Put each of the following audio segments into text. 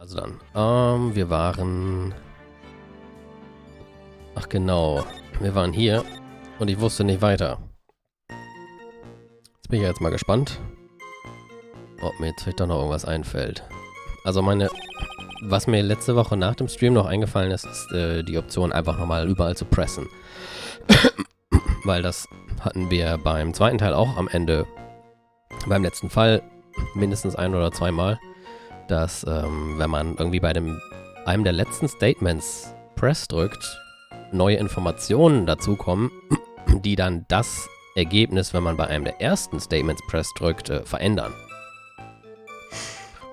Also dann, wir waren... Ach genau, wir waren hier und ich wusste nicht weiter. Jetzt bin ich jetzt mal gespannt, ob mir jetzt vielleicht doch noch irgendwas einfällt. Also was mir letzte Woche nach dem Stream noch eingefallen ist, ist die Option einfach nochmal überall zu pressen. Weil das hatten wir beim zweiten Teil auch am Ende, beim letzten Fall, mindestens ein- oder zweimal, dass wenn man irgendwie bei einem der letzten Statements Press drückt, neue Informationen dazukommen, die dann das Ergebnis, wenn man bei einem der ersten Statements Press drückt, verändern.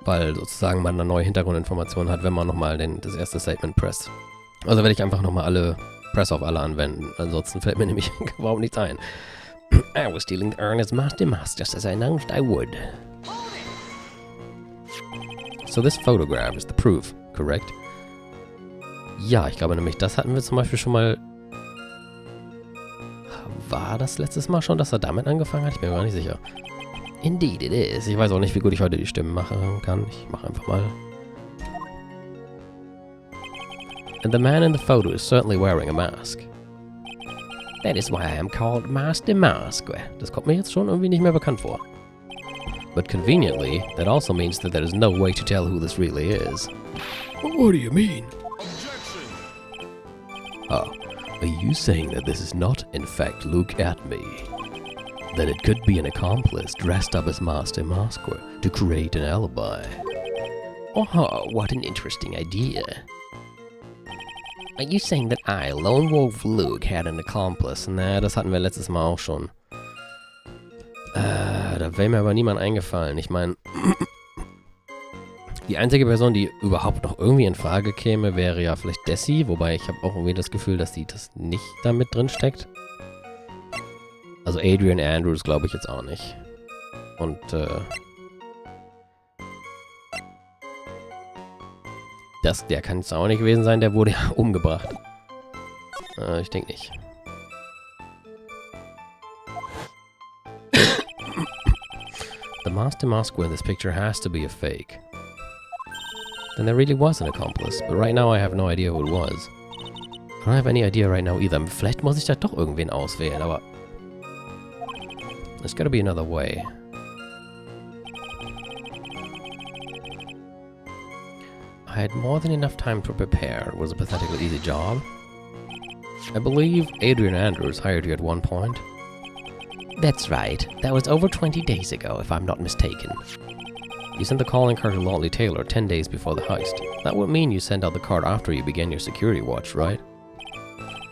Weil sozusagen man eine neue Hintergrundinformation hat, wenn man nochmal das erste Statement presst. Also werde ich einfach nochmal Press auf alle anwenden. Ansonsten fällt mir nämlich überhaupt nichts ein. I was stealing the urn as master just as I announced I would. So this photograph is the proof, correct? Ja, ich glaube nämlich, das hatten wir zum Beispiel schon mal... War das letztes Mal schon, dass er damit angefangen hat? Ich bin mir gar nicht sicher. Indeed it is. Ich weiß auch nicht, wie gut ich heute die Stimmen machen kann. Ich mache einfach mal. And the man in the photo is certainly wearing a mask. That is why I am called Master Mask. Das kommt mir jetzt schon irgendwie nicht mehr bekannt vor. But conveniently, that also means that there is no way to tell who this really is. What do you mean? Ah, are you saying that this is not, in fact, look at me? That it could be an accomplice dressed up as Master Masker to create an alibi? Oh, what an interesting idea. Are you saying that I, Lone Wolf Luke, had an accomplice? Na, das hatten wir letztes Mal auch schon. Da wäre mir aber niemand eingefallen. Ich meine, die einzige Person, die überhaupt noch irgendwie in Frage käme, wäre ja vielleicht Dessie, wobei ich habe auch irgendwie das Gefühl, dass sie das nicht da mit drin steckt. Also Adrian Andrews glaube ich jetzt auch nicht. Und, der kann es auch nicht gewesen sein, der wurde ja umgebracht. Ich denke nicht. The Master Masker in this picture has to be a fake. Then there really was an accomplice, but right now I have no idea who it was. I don't have any idea right now either. Vielleicht muss ich da doch irgendwen auswählen, aber... There's gotta be another way. I had more than enough time to prepare. It was a pathetically easy job. I believe Adrian Andrews hired you at one point. That's right. That was over 20 days ago, if I'm not mistaken. You sent the calling card to Lonely Taylor 10 days before the heist. That would mean you sent out the card after you began your security watch, right?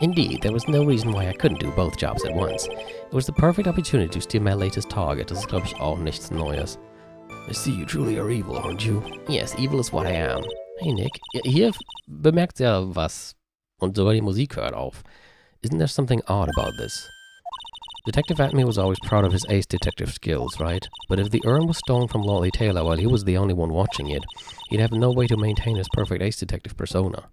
Indeed, there was no reason why I couldn't do both jobs at once. It was the perfect opportunity to steal my latest target. Das ist, glaube ich, auch nichts Neues. I see you truly are evil, aren't you? Yes, evil is what I am. Hey, Nick. Hier bemerkt ja was. Und sogar die Musik hört auf. Isn't there something odd about this? Detective Atme was always proud of his ace detective skills, right? But if the urn was stolen from Lonely Taylor while he was the only one watching it, he'd have no way to maintain his perfect ace detective persona.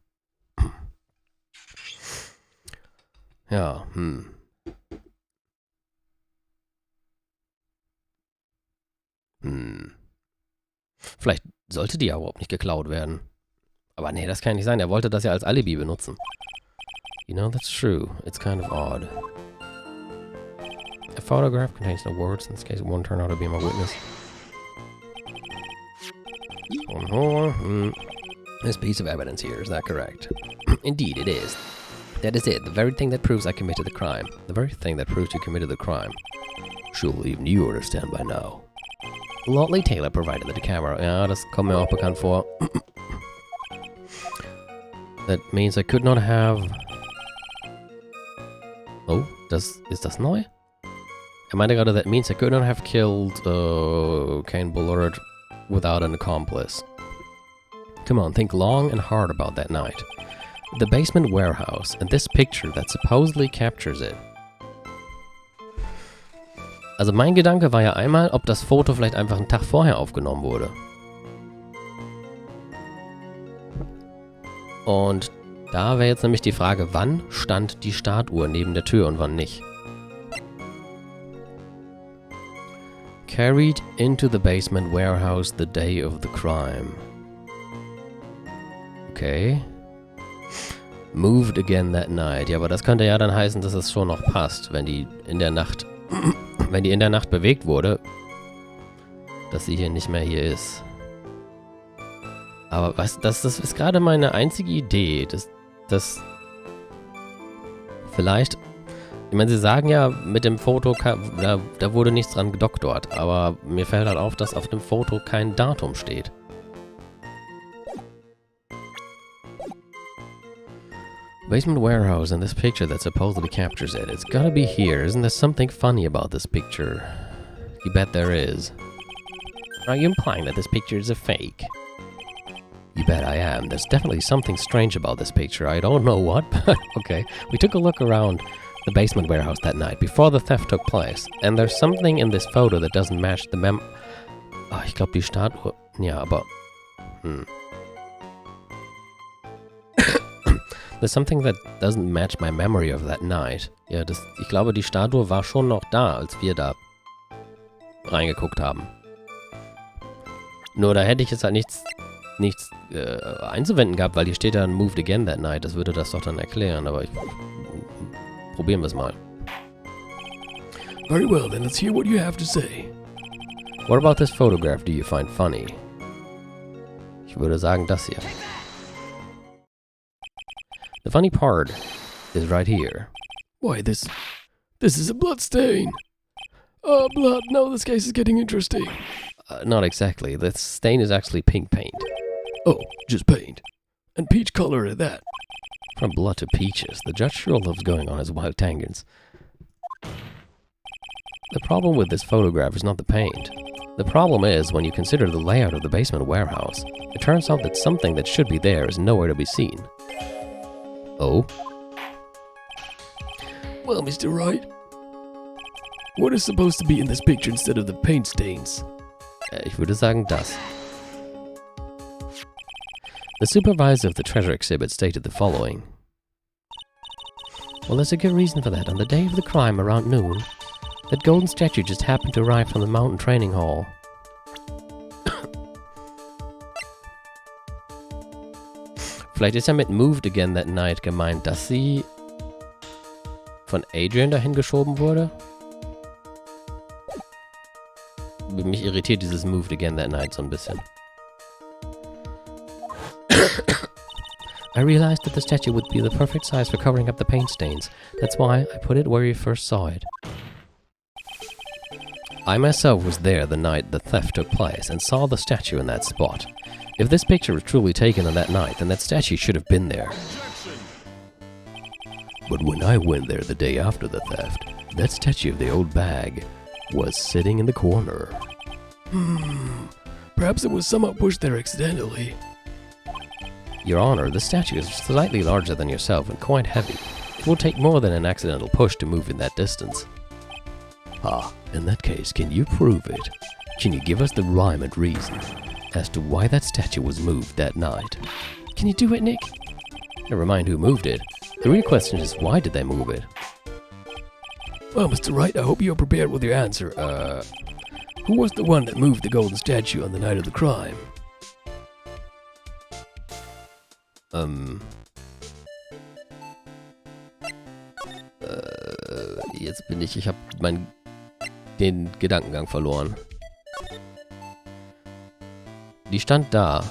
Ja, Vielleicht sollte die ja überhaupt nicht geklaut werden. Aber nee, das kann nicht sein. Er wollte das ja als Alibi benutzen. You know, that's true. It's kind of odd. A photograph contains no words. In this case, it won't turn out to be my witness. This piece of evidence here, is that correct? Indeed, it is. That is it. The very thing that proves I committed the crime. The very thing that proves you committed the crime. Surely even you understand by now. Lonely Taylor provided the camera. Ja, das kommt mir auch bekannt vor. That means I could not have... Oh, ist das neu? Er meinte gerade, that means I could not have killed Kane Bullard without an accomplice. Come on, think long and hard about that night. The basement warehouse, and this picture that supposedly captures it. Also mein Gedanke war ja einmal, ob das Foto vielleicht einfach einen Tag vorher aufgenommen wurde. Und da wäre jetzt nämlich die Frage, wann stand die Startuhr neben der Tür und wann nicht. Carried into the basement warehouse the day of the crime. Okay. Moved again that night. Ja, aber das könnte ja dann heißen, dass es schon noch passt, wenn die in der Nacht... wenn die in der Nacht bewegt wurde, dass sie hier nicht mehr hier ist. Aber was, das ist gerade meine einzige Idee, dass vielleicht... Ich meine, sie sagen ja, mit dem Foto, da wurde nichts dran gedoktort, aber mir fällt halt auf, dass auf dem Foto kein Datum steht. Basement warehouse in this picture that supposedly captures it. It's gotta be here. Isn't there something funny about this picture? You bet there is. Are you implying that this picture is a fake? You bet I am. There's definitely something strange about this picture. I don't know what, but okay. We took a look around the basement warehouse that night, before the theft took place. And there's something in this photo that doesn't match the Oh, ich glaube die Statue... Ja, aber... There's something that doesn't match my memory of that night. Ja, ich glaube, die Statue war schon noch da, als wir da reingeguckt haben. Nur da hätte ich jetzt halt nichts einzuwenden gehabt, weil hier steht dann Moved Again that night. Das würde das doch dann erklären, aber probieren wir es mal. Very well, then let's hear what you have to say. What about this photograph do you find funny? Ich würde sagen, das hier. The funny part is right here. Why, this is a blood stain. Oh, blood. No, this case is getting interesting. Not exactly. The stain is actually pink paint. Oh, just paint. And peach color at that. From blood to peaches. The judge sure loves going on his wild tangents. The problem with this photograph is not the paint. The problem is, when you consider the layout of the basement warehouse, it turns out that something that should be there is nowhere to be seen. Oh? Well, Mr. Wright, what is supposed to be in this picture instead of the paint stains? Ich würde sagen das. The supervisor of the treasure exhibit stated the following. Well, there's a good reason for that. On the day of the crime, around noon, that golden statue just happened to arrive from the mountain training hall. Vielleicht ist ja mit Moved Again that night gemeint, dass sie von Adrian dahin geschoben wurde. Mich irritiert dieses Moved Again that night so ein bisschen. I realized that the statue would be the perfect size for covering up the paint stains. That's why I put it where you first saw it. I myself was there the night the theft took place and saw the statue in that spot. If this picture was truly taken on that night, then that statue should have been there. But when I went there the day after the theft, that statue of the old bag was sitting in the corner. Perhaps it was somehow pushed there accidentally. Your Honor, the statue is slightly larger than yourself and quite heavy. It will take more than an accidental push to move in that distance. Ah, in that case, can you prove it? Can you give us the rhyme and reason as to why that statue was moved that night? Can you do it, Nick? Never mind who moved it. The real question is, why did they move it? Well, Mr. Wright, I hope you're prepared with your answer. Who was the one that moved the golden statue on the night of the crime? Jetzt ich hab den Gedankengang verloren. Die stand da,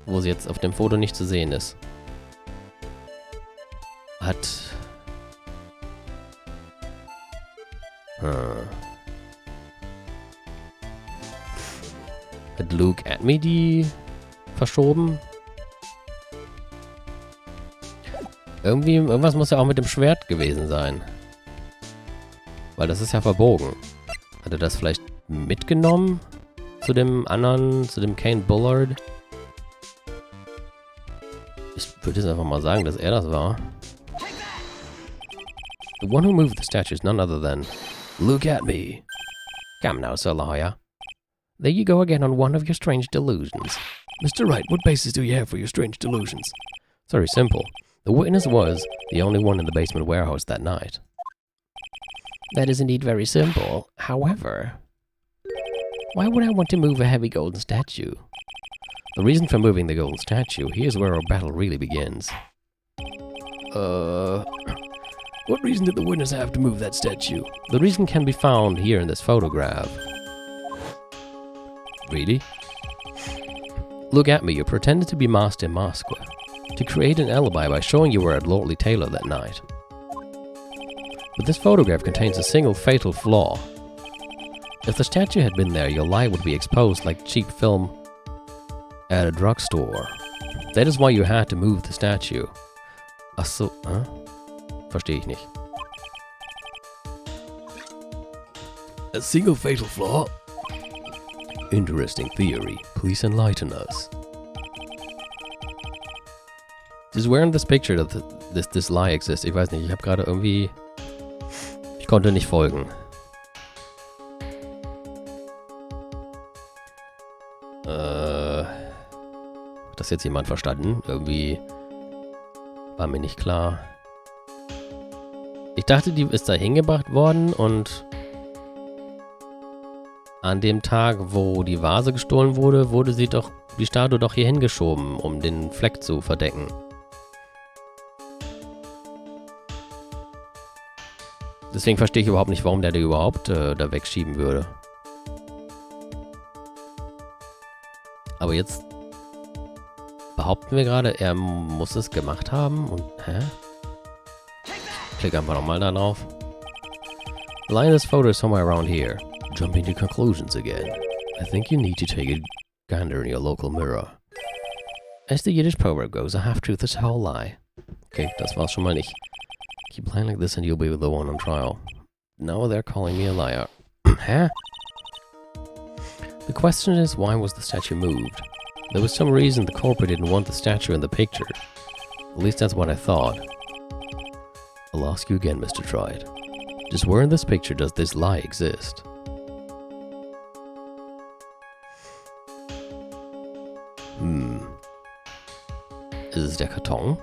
wo sie jetzt auf dem Foto nicht zu sehen ist. Hat Luke at me die verschoben? Irgendwas muss ja auch mit dem Schwert gewesen sein. Weil das ist ja verbogen. Hat er das vielleicht mitgenommen? Zu dem anderen, zu dem Kane Bullard? Ich würde jetzt einfach mal sagen, dass er das war. The one who moved the statue is none other than... Look at me. Come now, Sir Lawyer. There you go again on one of your strange delusions. Mr. Wright, what basis do you have for your strange delusions? It's very simple. The witness was the only one in the basement warehouse that night. That is indeed very simple. However, why would I want to move a heavy golden statue? The reason for moving the golden statue, here's where our battle really begins. What reason did the witness have to move that statue? The reason can be found here in this photograph. Really? Look at me, you pretended to be masked in Moscow to create an alibi by showing you were at Lordly Taylor that night. But this photograph contains a single fatal flaw. If the statue had been there, your lie would be exposed like cheap film at a drugstore. That is why you had to move the statue. Ach so, Verstehe ich nicht. A single fatal flaw? Interesting theory. Please enlighten us. Just where in this picture that this lie exists? Ich weiß nicht, ich habe gerade irgendwie... Ich konnte nicht folgen. Hat das jetzt jemand verstanden? Irgendwie war mir nicht klar. Ich dachte, die ist da hingebracht worden und an dem Tag, wo die Vase gestohlen wurde, wurde die Statue doch hier hingeschoben, um den Fleck zu verdecken. Deswegen verstehe ich überhaupt nicht, warum der die überhaupt da wegschieben würde. Aber jetzt behaupten wir gerade, er muss es gemacht haben und... Hä? Klick einfach nochmal da drauf. The line of this photo is somewhere around here. Jumping to conclusions again. I think you need to take a gander in your local mirror. As the Yiddish proverb goes, a half-truth is a whole lie. Okay, das war's schon mal nicht. Keep lying like this and you'll be the one on trial. Now they're calling me a liar. Huh? The question is, why was the statue moved? There was some reason the culprit didn't want the statue in the picture. At least that's what I thought. I'll ask you again, Mr. Triad. Just where in this picture does this lie exist? Ist es der Karton?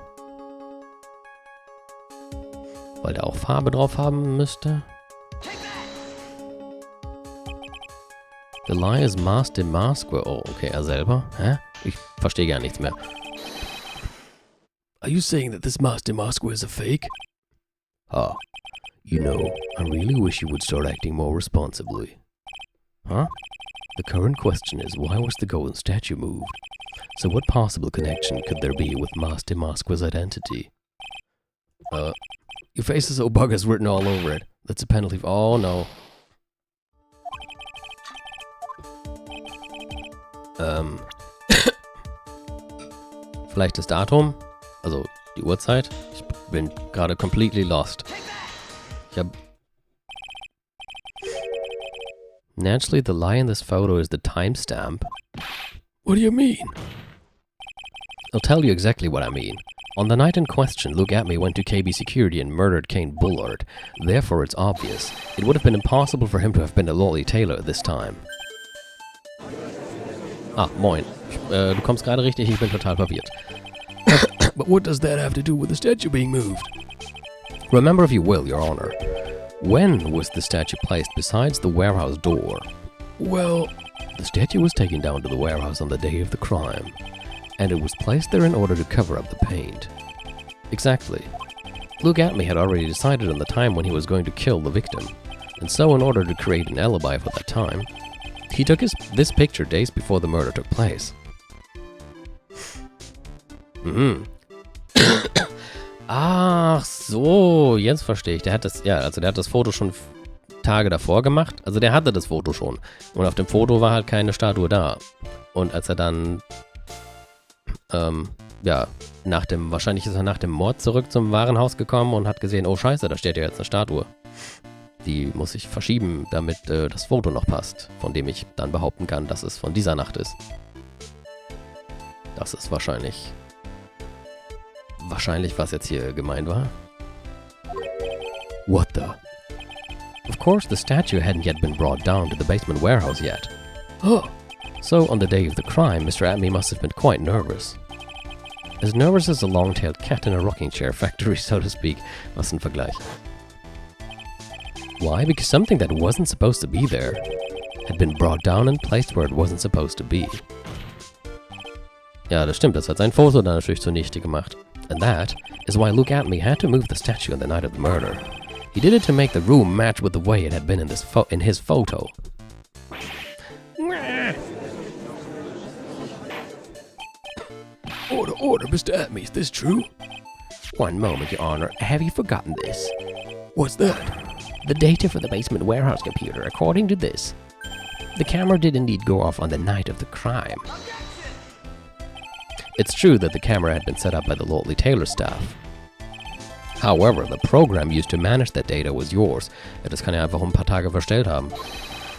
Weil der auch Farbe drauf haben müsste? The lie is masked in Moscow. Oh, okay, er selber? Hä? Ich verstehe gar nichts mehr. Are you saying that this masked in Moscow is a fake? You know, I really wish you would start acting more responsibly. Huh? The current question is, why was the golden statue moved? So what possible connection could there be with Masked in Moscow's identity? Your face is so buggers written all over it. That's a penalty for... Oh, no. Vielleicht das Datum? Also die Uhrzeit? Ich bin gerade completely lost. Naturally, the lie in this photo is the timestamp. What do you mean? I'll tell you exactly what I mean. On the night in question, Luke Atme went to KB Security and murdered Kane Bullard. Therefore, it's obvious. It would have been impossible for him to have been a Lolly Taylor at this time. Ah, moin. Du kommst gerade richtig, ich bin total verwirrt. But what does that have to do with the statue being moved? Remember, if you will, Your Honor. When was the statue placed besides the warehouse door? Well, the statue was taken down to the warehouse on the day of the crime, and it was placed there in order to cover up the paint. Exactly. Luke Atme had already decided on the time when he was going to kill the victim, and so in order to create an alibi for that time, he took this picture days before the murder took place. Ach so, jetzt verstehe ich. Der hat das Foto schon Tage davor gemacht. Also der hatte das Foto schon. Und auf dem Foto war halt keine Statue da. Und als er dann, wahrscheinlich ist er nach dem Mord zurück zum Warenhaus gekommen und hat gesehen, oh scheiße, da steht ja jetzt eine Statue. Die muss ich verschieben, damit das Foto noch passt, von dem ich dann behaupten kann, dass es von dieser Nacht ist. Das ist wahrscheinlich, was jetzt hier gemeint war. What the? Of course, the statue hadn't yet been brought down to the basement warehouse yet. Oh. So, on the day of the crime, Mr. Atme must have been quite nervous. As nervous as a long-tailed cat in a rocking chair factory, so to speak. Was ein Vergleich. Why? Because something that wasn't supposed to be there had been brought down and placed where it wasn't supposed to be. Ja, das stimmt, das hat sein Foto dann natürlich zunichte gemacht. And that is why Look At Me had to move the statue on the night of the murder. He did it to make the room match with the way it had been in his photo. Order, Mr. Atme, is this true? One moment, Your Honor. Have you forgotten this? What's that? The data for the basement warehouse computer, according to this. The camera did indeed go off on the night of the crime. It's true that the camera had been set up by the Lordly Taylor staff. However, the program used to manage that data was yours. Ja, das kann er einfach ein paar Tage verstellt haben.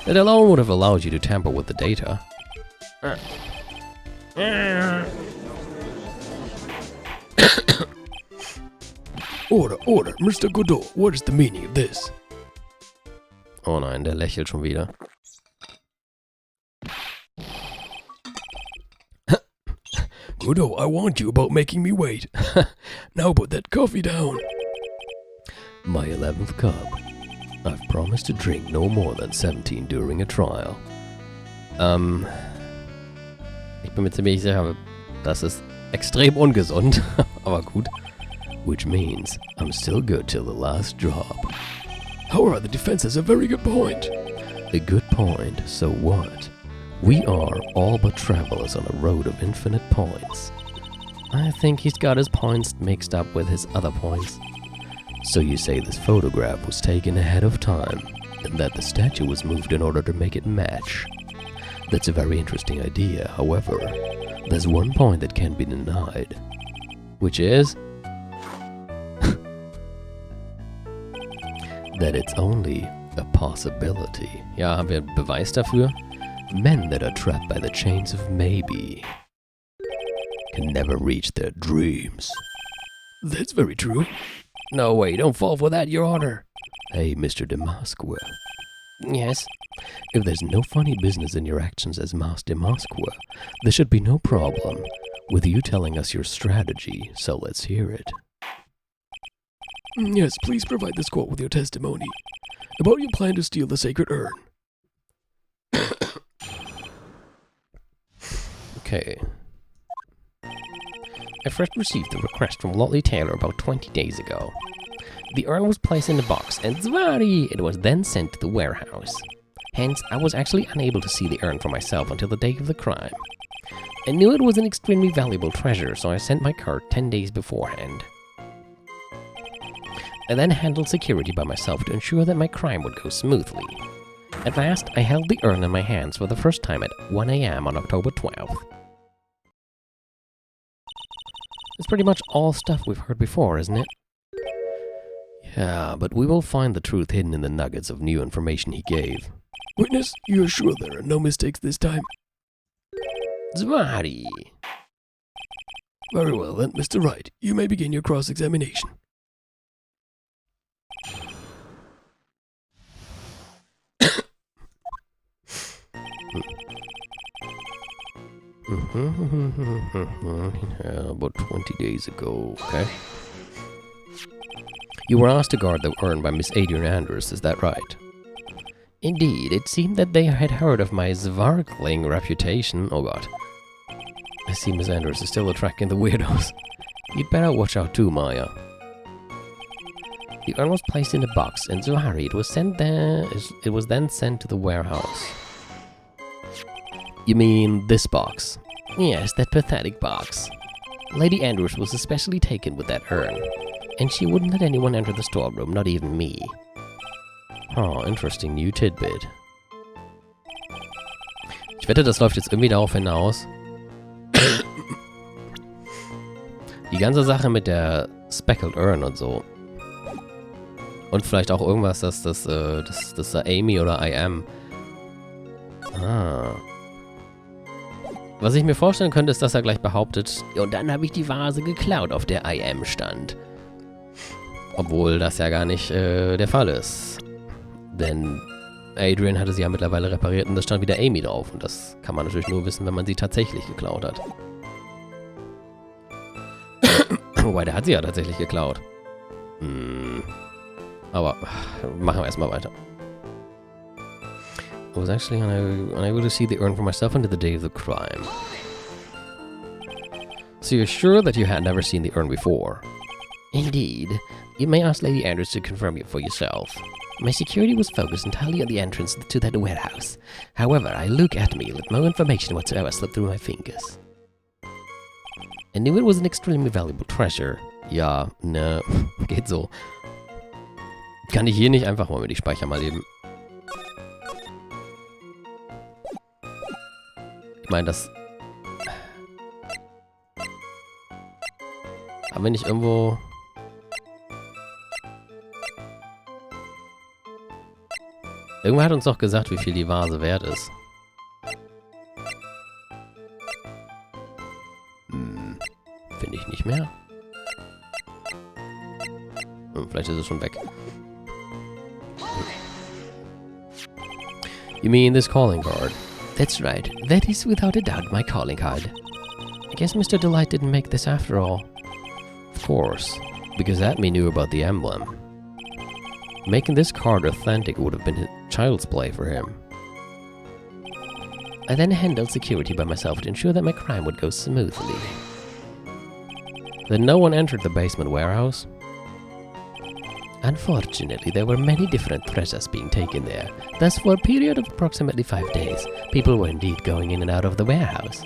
It alone would have allowed you to tamper with the data. Order, Mr. Godot, what is the meaning of this? Oh nein, der lächelt schon wieder. Godot, I warned you about making me wait. Now put that coffee down. My 11th cup. I've promised to drink no more than 17 during a trial. Ich bin mir ziemlich sicher, das ist extrem ungesund, aber gut. Which means I'm still good till the last drop. However, the defense has a very good point. A good point, so what? We are all but travelers on a road of infinite points. I think he's got his points mixed up with his other points. So you say this photograph was taken ahead of time, and that the statue was moved in order to make it match. That's a very interesting idea, however, there's one point that can't be denied. Which is? That it's only a possibility. Ja, haben wir einen Beweis dafür? Men that are trapped by the chains of maybe can never reach their dreams. That's very true. No way, don't fall for that, Your Honor. Hey, Mr. Damasque. Yes? If there's no funny business in your actions as Mas Damasque, there should be no problem with you telling us your strategy, so let's hear it. Yes, please provide this court with your testimony about your plan to steal the sacred urn. Okay. I first received the request from Lordly Taylor about 20 days ago. The urn was placed in a box, and zvari, it was then sent to the warehouse. Hence, I was actually unable to see the urn for myself until the day of the crime. I knew it was an extremely valuable treasure, so I sent my cart 10 days beforehand. I then handled security by myself to ensure that my crime would go smoothly. At last, I held the urn in my hands for the first time at 1 a.m. on October 12th. It's pretty much all stuff we've heard before, isn't it? Yeah, but we will find the truth hidden in the nuggets of new information he gave. Witness, you are sure there are no mistakes this time? Zvari! Very well then, Mr. Wright, you may begin your cross-examination. About 20 days ago, okay. You were asked to guard the urn by Miss Adrian Andrews, is that right? Indeed, it seemed that they had heard of my sparkling reputation. Oh god. I see Miss Andrews is still attracting the weirdos. You'd better watch out too, Maya. The urn was placed in a box, and Zuhari, it was then sent to the warehouse. You mean this box? Yes, that pathetic box. Lady Andrews was especially taken with that urn, and she wouldn't let anyone enter the storeroom, not even me. Oh, interesting new tidbit. Ich wette, das läuft jetzt irgendwie darauf hinaus. Die ganze Sache mit der Speckled Urn und so. Und vielleicht auch irgendwas, dass das Amy oder I am. Ah. Was ich mir vorstellen könnte, ist, dass er gleich behauptet, und dann habe ich die Vase geklaut, auf der I am stand. Obwohl das ja gar nicht der Fall ist. Denn Adrian hatte sie ja mittlerweile repariert und da stand wieder Amy drauf. Und das kann man natürlich nur wissen, wenn man sie tatsächlich geklaut hat. Wobei, der hat sie ja tatsächlich geklaut. Aber machen wir erstmal weiter. I was actually unable to see the urn for myself until the day of the crime. So you're sure that you had never seen the urn before? Indeed. You may ask Lady Andrews to confirm it for yourself. My security was focused entirely on the entrance to that warehouse. However, I look at me, let no information whatsoever slip through my fingers. I knew it was an extremely valuable treasure. Ja, ne, geht so. Kann ich hier nicht einfach mal mit die Speicher mal eben? Ich meine, das... Aber wenn ich irgendwo... Irgendwer hat uns doch gesagt, wie viel die Vase wert ist. Finde ich nicht mehr. Vielleicht ist es schon weg. You mean this calling card? That's right. That is without a doubt my calling card. I guess Mr. Delight didn't make this after all. Of course, because Atme knew about the emblem. Making this card authentic would have been child's play for him. I then handled security by myself to ensure that my crime would go smoothly. Then no one entered the basement warehouse? Unfortunately, there were many different treasures being taken there. Thus, for a period of approximately 5 days, people were indeed going in and out of the warehouse.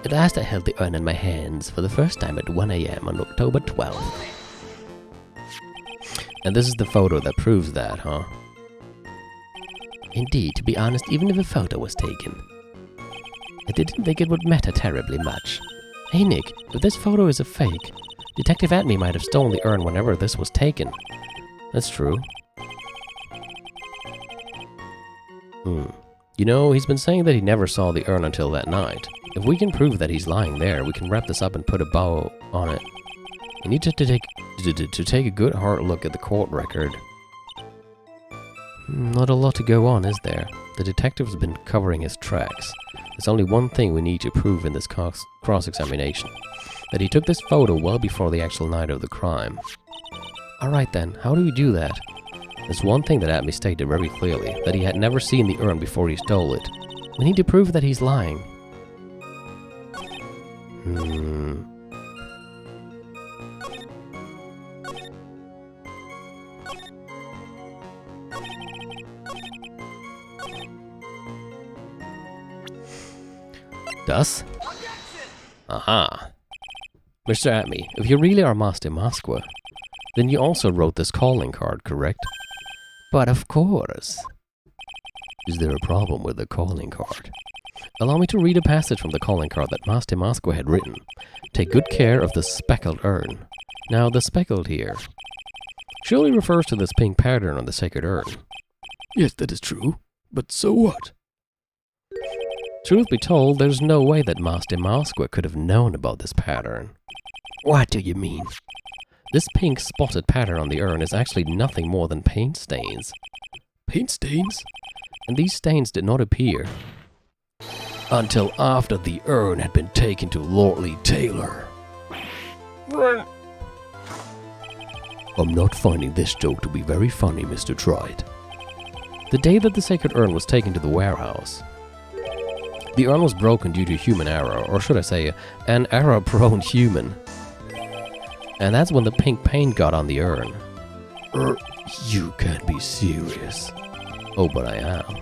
At last I held the urn in my hands for the first time at 1 AM on October 12th. And this is the photo that proves that, huh? Indeed, to be honest, even if a photo was taken, I didn't think it would matter terribly much. Hey Nick, if this photo is a fake, Detective Atme might have stolen the urn whenever this was taken. That's true. You know, he's been saying that he never saw the urn until that night. If we can prove that he's lying there, we can wrap this up and put a bow on it. We need to take a good hard look at the court record. Not a lot to go on, is there? The detective's been covering his tracks. There's only one thing we need to prove in this cross-examination. That he took this photo well before the actual night of the crime. Alright then, how do we do that? There's one thing that Atme stated very clearly, that he had never seen the urn before he stole it. We need to prove that he's lying. Das? Aha. Mr. Atme, if you really are Master Masqua, then you also wrote this calling card, correct? But of course. Is there a problem with the calling card? Allow me to read a passage from the calling card that Master Masqua had written. Take good care of the speckled urn. Now, the speckled here surely refers to this pink pattern on the sacred urn. Yes, that is true. But so what? Truth be told, there's no way that Master Masqua could have known about this pattern. What do you mean? This pink spotted pattern on the urn is actually nothing more than paint stains. Paint stains? And these stains did not appear until after the urn had been taken to Lordly Taylor. I'm not finding this joke to be very funny, Mr. Trite. The day that the sacred urn was taken to the warehouse, the urn was broken due to human error, or should I say, an error-prone human. And that's when the pink paint got on the urn. You can't be serious. Oh, but I am.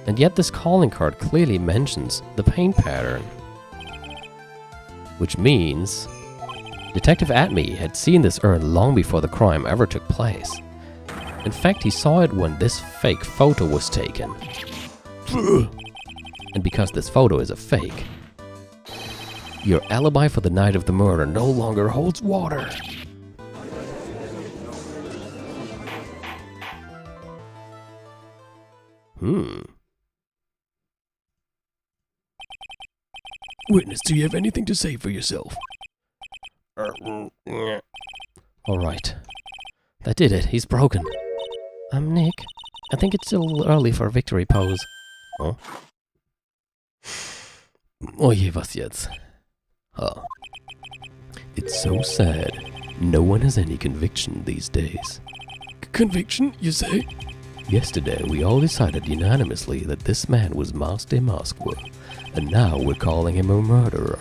And yet this calling card clearly mentions the paint pattern. Which means Detective Atme had seen this urn long before the crime ever took place. In fact, he saw it when this fake photo was taken. And because this photo is a fake, your alibi for the night of the murder no longer holds water. Witness, do you have anything to say for yourself? Alright. That did it. He's broken. Nick, I think it's still early for a victory pose. Oh? Oh je, was jetzt? Huh. It's so sad. No one has any conviction these days. Conviction, you say? Yesterday, we all decided unanimously that this man was Master Moskwa, and now we're calling him a murderer.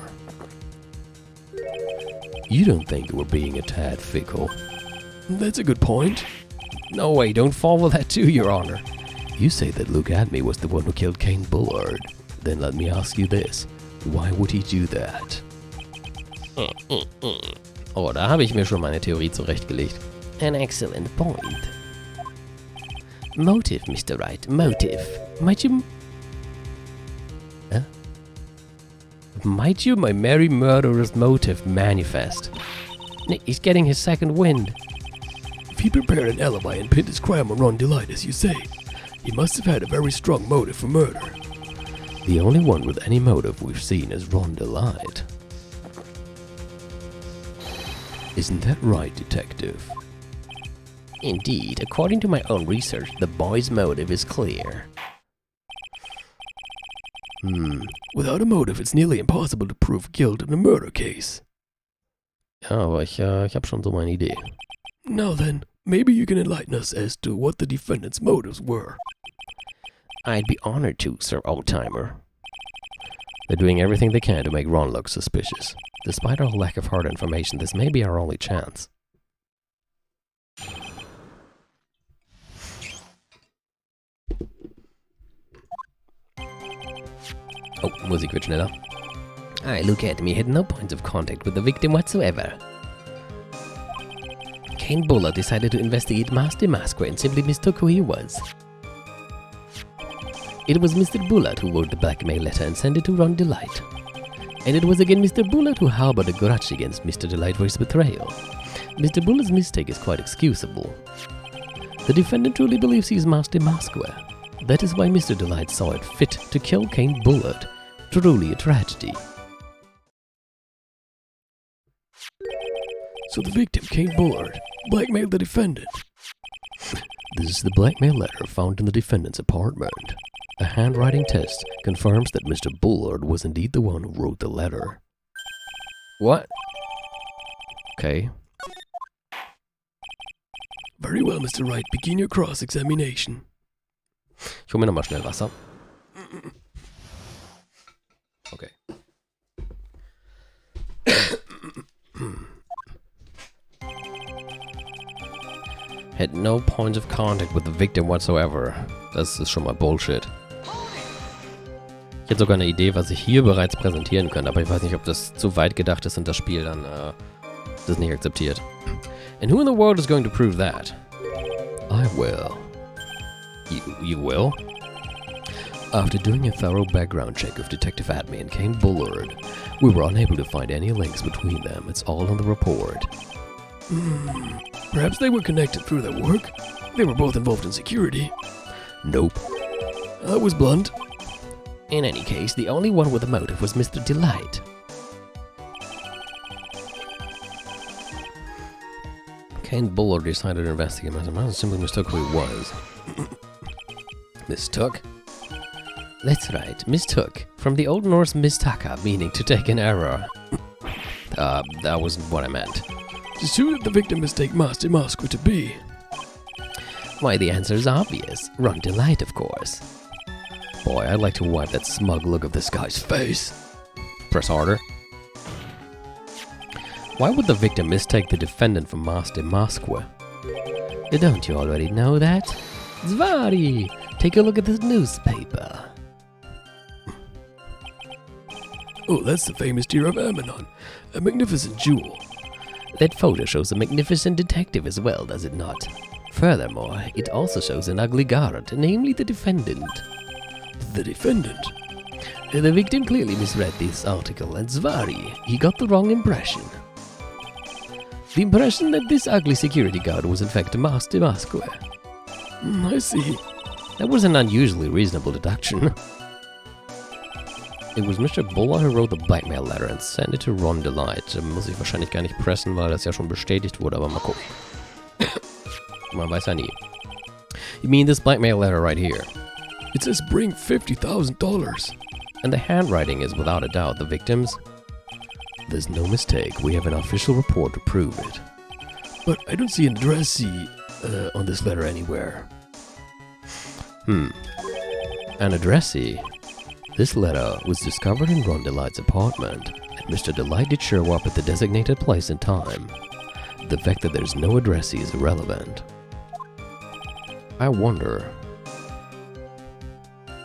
You don't think we're being a tad fickle? That's a good point. No way, don't follow that too, Your Honor. You say that Luke Adme was the one who killed Kane Bullard. Then let me ask you this. Why would he do that? Oh, da habe ich mir schon meine Theorie zurechtgelegt. An excellent point. Motive, Mr. Wright, motive. Might you... Huh? Might you, my merry murderer's motive manifest? Nick, he's getting his second wind. If he prepared an alibi and pinned his crime on Ron Delight, as you say, he must have had a very strong motive for murder. The only one with any motive we've seen is Ron Delight. Isn't that right, Detective? Indeed, according to my own research, the boy's motive is clear. Without a motive, it's nearly impossible to prove guilt in a murder case. Ja, aber ich habe schon so meine Idee. Now then, maybe you can enlighten us as to what the defendant's motives were. I'd be honored to, Sir Oldtimer. They're doing everything they can to make Ron look suspicious. Despite our lack of hard information, this may be our only chance. Oh, Musik wird schneller. Look at me, had no points of contact with the victim whatsoever. Kane Bullard decided to investigate Master Moskwa and simply mistook who he was. It was Mr. Bullard who wrote the blackmail letter and sent it to Ron Delight. And it was again Mr. Bullard who harbored a grudge against Mr. Delight for his betrayal. Mr. Bullard's mistake is quite excusable. The defendant truly believes he is Master Moskwa. That is why Mr. Delight saw it fit to kill Kane Bullard. Truly a tragedy. So the victim, Kane Bullard, blackmailed the defendant. This is the blackmail letter found in the defendant's apartment. A handwriting test confirms that Mr. Bullard was indeed the one who wrote the letter. What? Okay. Very well, Mr. Wright. Begin your cross-examination. Ich hol mir nochmal schnell Wasser. Okay. Had no points of contact with the victim whatsoever. Das ist schon mal Bullshit. Ich hätte sogar eine Idee, was ich hier bereits präsentieren könnte, aber ich weiß nicht, ob das zu weit gedacht ist und das Spiel dann das nicht akzeptiert. And who in the world is going to prove that? I will. You will? After doing a thorough background check of Detective Adme and Kane Bullard, we were unable to find any links between them. It's all on the report. Perhaps they were connected through their work? They were both involved in security. Nope. That was blunt. In any case, the only one with a motive was Mr. Delight. Kane Bullard decided to investigate myself. I simply mistook who he was. Mistook? That's right, mistook. From the Old Norse mistaka, meaning to take an error. That wasn't what I meant. Just who did the victim mistake Master Moskwa to be? Why, the answer is obvious. Ron Delight, of course. Boy, I'd like to wipe that smug look of this guy's face. Press harder. Why would the victim mistake the defendant for Master Moskwa? Don't you already know that? Zvari! Take a look at this newspaper. Oh, that's the famous Deer of Ammonon. A magnificent jewel. That photo shows a magnificent detective as well, does it not? Furthermore, it also shows an ugly guard, namely the defendant. The defendant? The victim clearly misread this article, and Zvari, he got the wrong impression. The impression that this ugly security guard was in fact Master Moskwa. I see. That was an unusually reasonable deduction. It was Mr. Bullard who wrote the blackmail letter and sent it to Ron Delight. Muss ich wahrscheinlich gar nicht pressen, weil das ja schon bestätigt wurde, aber mal gucken. Man weiß ja nie. You mean this blackmail letter right here? It says bring $50,000. And the handwriting is without a doubt the victim's? There's no mistake. We have an official report to prove it. But I don't see an address on this letter anywhere. An addressee. This letter was discovered in Ron Delight's apartment, and Mr. Delight did show up at the designated place in time. The fact that there's no addressee is irrelevant. I wonder.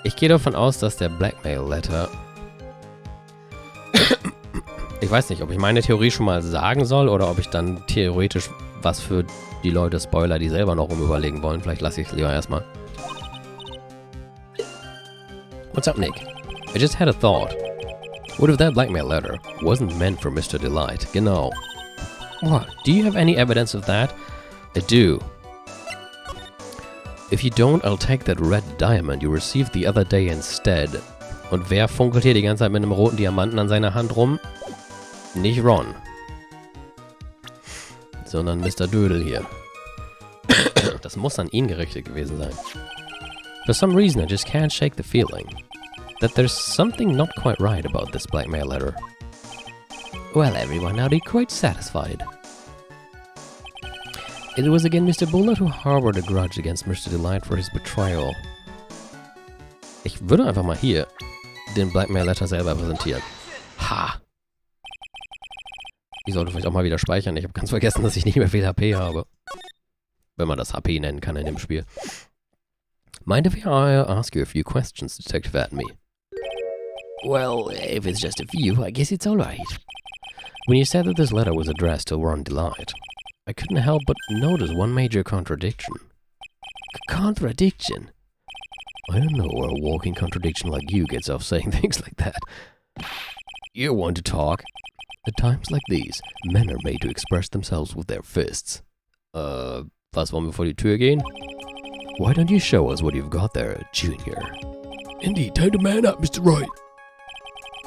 Ich gehe davon aus, dass der Blackmail-Letter... Ich weiß nicht, ob ich meine Theorie schon mal sagen soll oder ob ich dann theoretisch was für die Leute Spoiler, die selber noch rumüberlegen wollen. Vielleicht lasse ich es lieber erstmal. What's up, Nick? I just had a thought. What if that blackmail letter wasn't meant for Mr. Delight? Genau. What? Do you have any evidence of that? I do. If you don't, I'll take that red diamond you received the other day instead. Und wer funkelt hier die ganze Zeit mit einem roten Diamanten an seiner Hand rum? Nicht Ron. Sondern Mr. Dödel hier. Das muss an ihn gerichtet gewesen sein. For some reason, I just can't shake the feeling that there's something not quite right about this blackmail letter. Well, everyone, are you quite satisfied? It was again Mr. Bullard who harbored a grudge against Mr. Delight for his betrayal. Ich würde einfach mal hier den Blackmail Letter selber präsentieren. Ha! Ich sollte vielleicht auch mal wieder speichern. Ich habe ganz vergessen, dass ich nicht mehr viel HP habe. Wenn man das HP nennen kann in dem Spiel. Mind if I ask you a few questions, Detective Atme? Well, if it's just a few, I guess it's alright. When you said that this letter was addressed to Ron Delight, I couldn't help but notice one major contradiction. Contradiction? I don't know where a walking contradiction like you gets off saying things like that. You want to talk? At times like these, men are made to express themselves with their fists. Was wollen wir vor die Tür gehen? Why don't you show us what you've got there, Junior? Indeed, time to man up, Mr. Wright.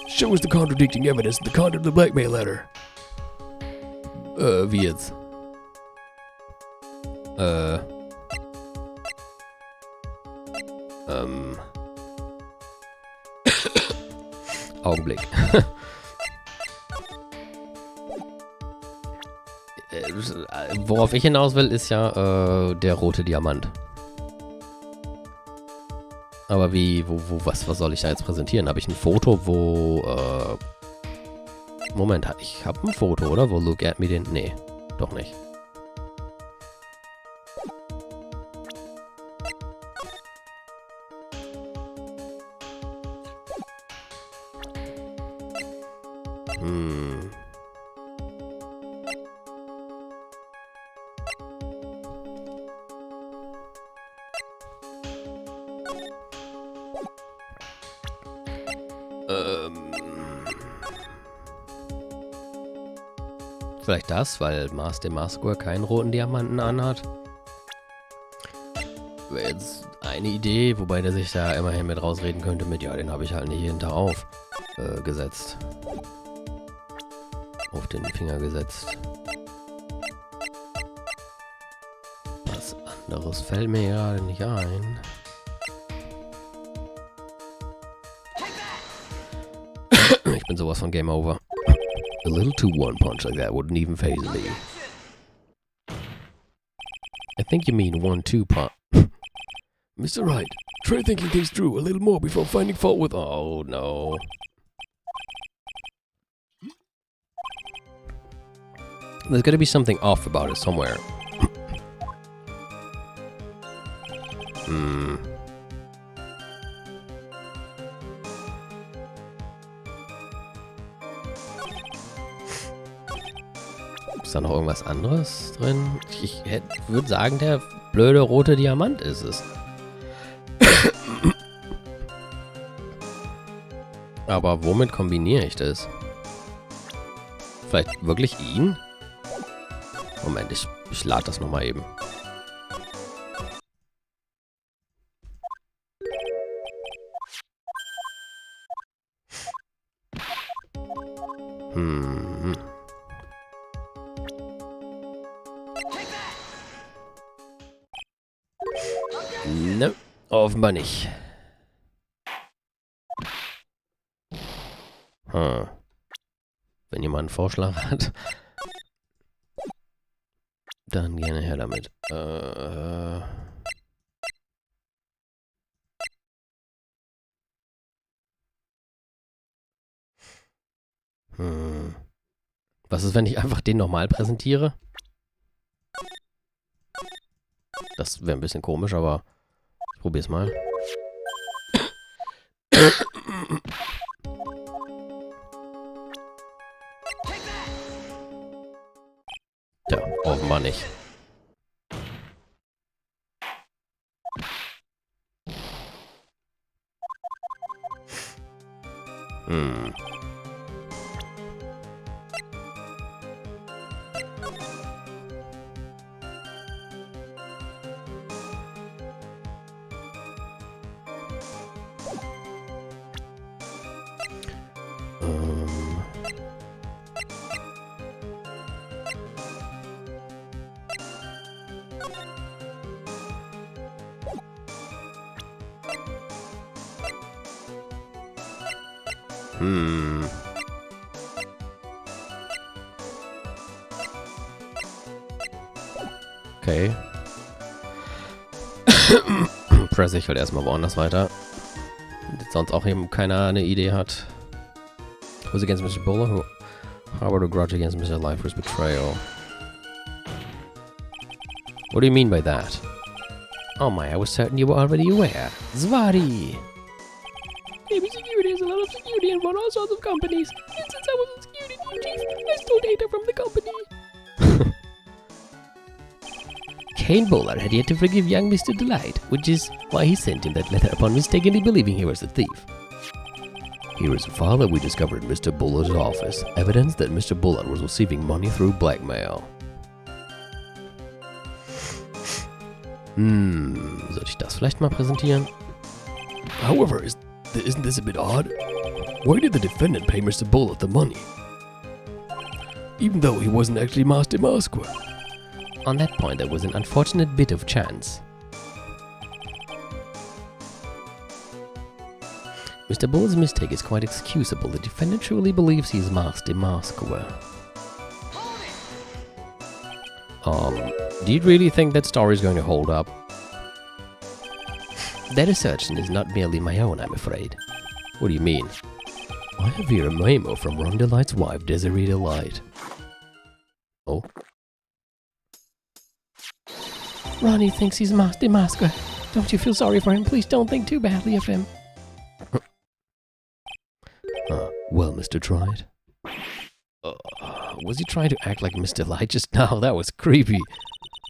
Show us the contradicting evidence in the content of the blackmail letter. Wie jetzt? Augenblick. Worauf ich hinaus will, ist ja der rote Diamant. Aber was soll ich da jetzt präsentieren? Habe ich ein Foto, wo, Moment, ich habe ein Foto, oder? Wo Look at Me den... Nee, doch nicht. Vielleicht das, weil Master Maskur keinen roten Diamanten anhat. Wäre jetzt eine Idee, wobei der sich da immerhin mit rausreden könnte mit, ja, den habe ich halt nicht jeden Tag gesetzt. Auf den Finger gesetzt. Was anderes fällt mir gerade nicht ein. Ich bin sowas von Game Over. A little 2-1 punch like that wouldn't even faze me. I think you mean 1-2 punch. Mr. Wright, try thinking things through a little more before finding fault with... Oh, no. There's gotta be something off about it somewhere. Ist da noch irgendwas anderes drin? Ich würde sagen, der blöde rote Diamant ist es. Aber womit kombiniere ich das? Vielleicht wirklich ihn? Moment, ich lade das nochmal eben. Ne, offenbar nicht. Wenn jemand einen Vorschlag hat, dann gerne her damit. Was ist, wenn ich einfach den normal präsentiere? Das wäre ein bisschen komisch, aber ich probier's mal. Tja, offenbar nicht. Okay. Presse ich halt erstmal woanders weiter. Und sonst auch eben keiner eine Idee hat. Who's against Mr. Buller? Who harbored a grudge against Mr. Lifer's betrayal? What do you mean by that? Oh my, I was certain you were already aware. Zvari! Maybe security is a lot of security and run all sorts of companies. And since I was a security chief, I stole data from the company. Kane Buller had yet to forgive young Mr. Delight, which is why he sent him that letter upon mistakenly believing he was a thief. Here is a file that we discovered in Mr. Buller's office. Evidence that Mr. Buller was receiving money through blackmail. Sollte ich das vielleicht mal präsentieren? However, isn't this a bit odd? Why did the defendant pay Mr. Buller the money? Even though he wasn't actually Master Masquer. On that point, there was an unfortunate bit of chance. Mr. Buller's mistake is quite excusable. The defendant truly believes he is Master Masquer. Do you really think that story is going to hold up? That assertion is not merely my own, I'm afraid. What do you mean? I have here a memo from Ron Delight's wife, Desiree Delight. Oh? Ronnie thinks he's Master Masquer. Don't you feel sorry for him? Please don't think too badly of him. Well, Mr. Tried. Was he trying to act like Mr. Light just now? That was creepy.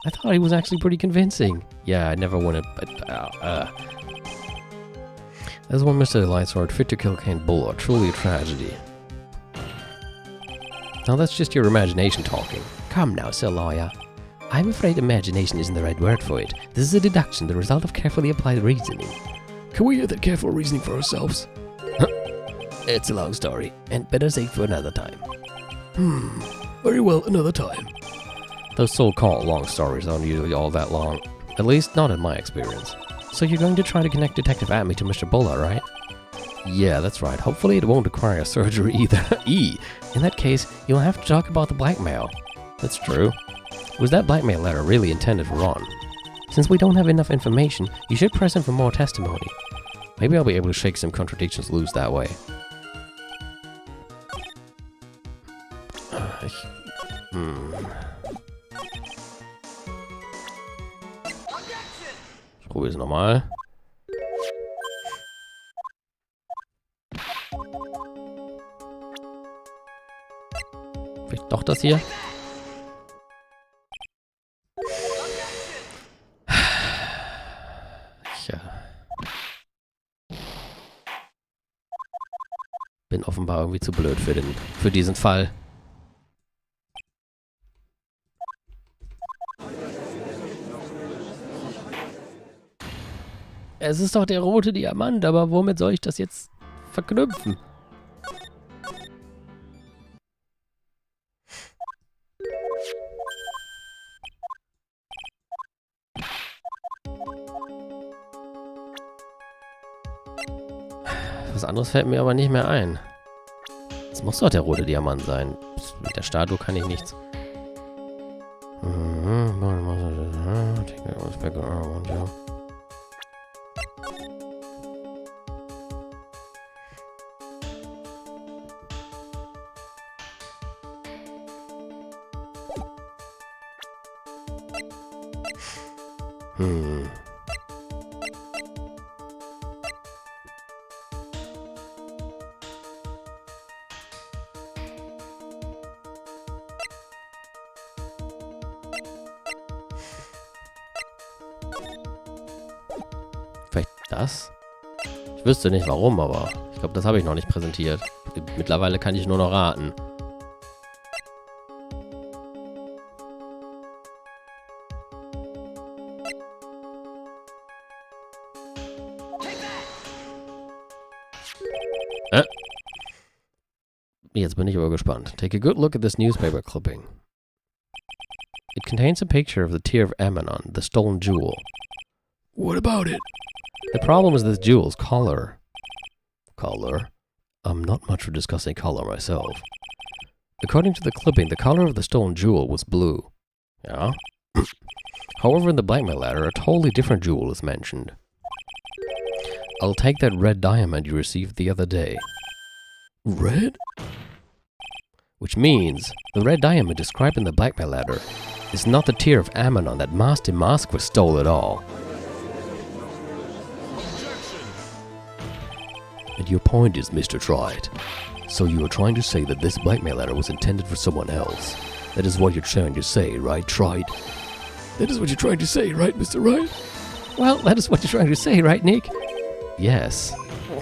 I thought he was actually pretty convincing. Yeah, I never want to... That's when Mr. Delight's sword fit to kill Kane Buller. Truly a tragedy. Now that's just your imagination talking. Come now, Sir Lawyer. I'm afraid imagination isn't the right word for it. This is a deduction, the result of carefully applied reasoning. Can we hear that careful reasoning for ourselves? It's a long story, and better saved for another time. Very well, another time. Those so-called long stories aren't usually all that long. At least, not in my experience. So you're going to try to connect Detective Amy to Mr. Buller, right? Yeah, that's right. Hopefully it won't require surgery either. In that case, you'll have to talk about the blackmail. That's true. Was that blackmail letter really intended for Ron? Since we don't have enough information, you should press him for more testimony. Maybe I'll be able to shake some contradictions loose that way. Ich probiere es nochmal. Vielleicht doch das hier? Bin offenbar irgendwie zu blöd für diesen Fall. Es ist doch der rote Diamant, aber womit soll ich das jetzt verknüpfen? Was anderes fällt mir aber nicht mehr ein. Es muss doch der rote Diamant sein. Mit der Statue kann ich nichts. Vielleicht das? Ich wüsste nicht warum, aber ich glaube, das habe ich noch nicht präsentiert. Mittlerweile kann ich nur noch raten. Jetzt bin ich aber gespannt. Take a good look at this newspaper clipping. It contains a picture of the Tear of Ammonon, the stolen jewel. What about it? The problem is this jewel's color. Color? I'm not much for discussing color myself. According to the clipping, the color of the stolen jewel was blue. Yeah? However, in the blackmail letter, a totally different jewel is mentioned. I'll take that red diamond you received the other day. Red? Which means, the red diamond described in the blackmail letter is not the Tear of Ammonon that Master Moskva stole at all. And your point is, Mr. Trite, so you are trying to say that this blackmail letter was intended for someone else. That is what you're trying to say, right, Trite? That is what you're trying to say, right, Mr. Wright? Well, that is what you're trying to say, right, Nick? Yes.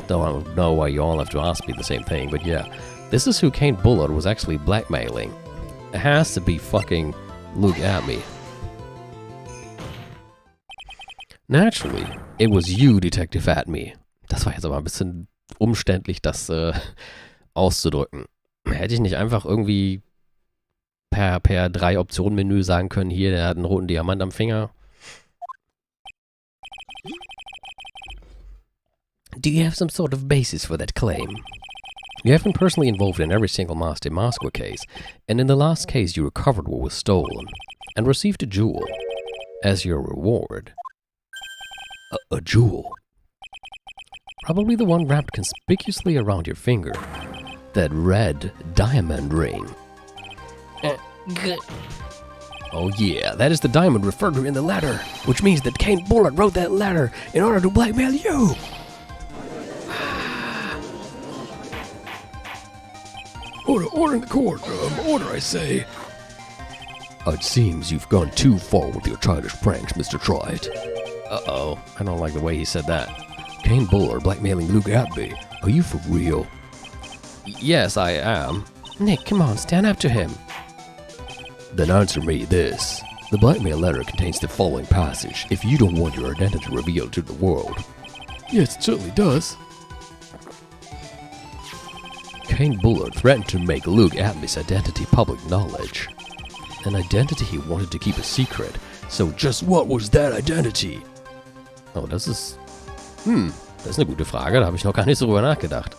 Though I don't know why you all have to ask me the same thing, but yeah. This is who Kane Bullard was actually blackmailing. It has to be fucking Luke Abney. Naturally, it was you, Detective Atme. Das war jetzt aber ein bisschen umständlich, das auszudrücken. Hätte ich nicht einfach irgendwie per 3-Optionen-Menü sagen können, hier, der hat einen roten Diamant am Finger. Do you have some sort of basis for that claim? You have been personally involved in every single Master Moskva case, and in the last case you recovered what was stolen, and received a jewel as your reward. A jewel? Probably the one wrapped conspicuously around your finger. That red diamond ring. Oh yeah, that is the diamond referred to in the letter, which means that Kane Bullard wrote that letter in order to blackmail you. Order in the court. Order, I say. It seems you've gone too far with your childish pranks, Mr. Trite. Uh-oh, I don't like the way he said that. Kane Bullard blackmailing Luke Abney. Are you for real? Yes, I am. Nick, come on, stand up to him. Then answer me this. The blackmail letter contains the following passage if you don't want your identity revealed to the world. Yes, it certainly does. Kane Bullard threatened to make Luke Abney's identity public knowledge. An identity he wanted to keep a secret. So just what was that identity? Oh, das ist eine gute Frage, da habe ich noch gar nicht so drüber nachgedacht.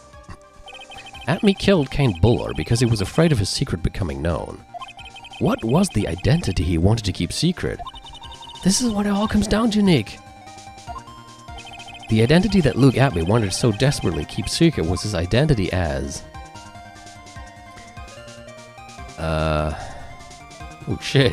Atme killed Kane Bullard because he was afraid of his secret becoming known. What was the identity he wanted to keep secret? This is what it all comes down to, Nick. The identity that Luke Atme wanted so desperately keep secret was his identity as... oh shit.